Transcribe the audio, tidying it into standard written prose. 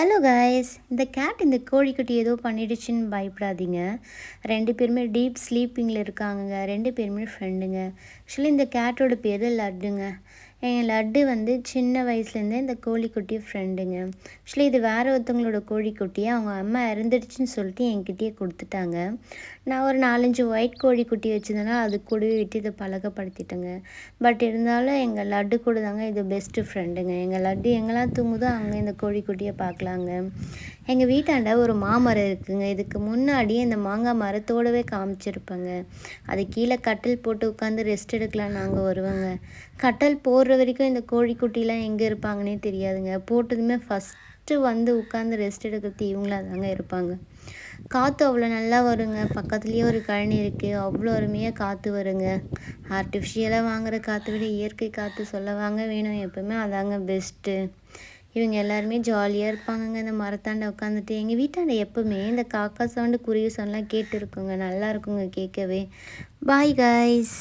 Hello guys, இந்த gate இந்த கோழிக்குட்டி ஏதோ பண்ணிடுச்சுன்னு பயப்படாதீங்க. 2 பேருமே டீப் ஸ்லீப்பிங்கில் இருக்காங்கங்க. 2 பேருமே ஃப்ரெண்டுங்க. ஆக்சுவலி இந்த கேட்டோட பேர் லட்டுங்க. என் லட்டு வந்து சின்ன வயசுலேருந்தே இந்த கோழிக்குட்டி ஃப்ரெண்டுங்க. ஆக்சுவலி இது வேறு ஒருத்தவங்களோட கோழிக்குட்டி. அவங்க அம்மா இறந்துடுச்சுன்னு சொல்லிட்டு என்கிட்டயே கொடுத்துட்டாங்க. நான் ஒரு 4, 5 ஒயிட் கோழிக்குட்டி வச்சுருந்தேன்னா அது கூடவே விட்டு இதை பழக்கப்படுத்திட்டேங்க. பட் இருந்தாலும் எங்கள் லட்டு கூட தாங்க இது பெஸ்ட்டு ஃப்ரெண்டுங்க. எங்கள் லட்டு எங்கெல்லாம் தூங்குதோ அங்கே இந்த கோழிக்குட்டியை பார்க்கலாங்க. எங்கள் வீட்டாண்ட ஒரு மாமரம் இருக்குங்க. இதுக்கு முன்னாடியே இந்த மாங்காய் மரத்தோடவே காமிச்சிருப்பேங்க. அது கீழே கட்டில் போட்டு உட்காந்து ரெஸ்ட் எடுக்கலாம் நாங்கள் வருவோங்க. கட்டில் போடுற வரைக்கும் இந்த கோழிக்குட்டிலாம் எங்கே இருப்பாங்கன்னே தெரியாதுங்க. போட்டதுமே ஃபஸ்ட்டு வந்து உட்காந்து ரெஸ்ட் எடுக்கிறது இவங்களாக தாங்க இருப்பாங்க. காற்று அவ்வளோ நல்லா வருங்க. பக்கத்துலேயே ஒரு கழனி இருக்குது. அவ்வளோ அருமையாக காற்று வருங்க. ஆர்டிஃபிஷியலாக வாங்குகிற காற்றை விட இயற்கை காற்று சொல்ல வாங்க வேணும். எப்போவுமே அதாங்க பெஸ்ட்டு. இவங்க எல்லாருமே ஜாலியாக இருப்பாங்கங்க இந்த மரத்தாண்ட உட்காந்துட்டு. எங்கள் வீட்டாண்ட எப்போவுமே இந்த காக்கா சவுண்டு குருவி சவுண்ட்லாம் கேட்டு இருக்குங்க. நல்லா இருக்குங்க கேட்கவே. Bye guys.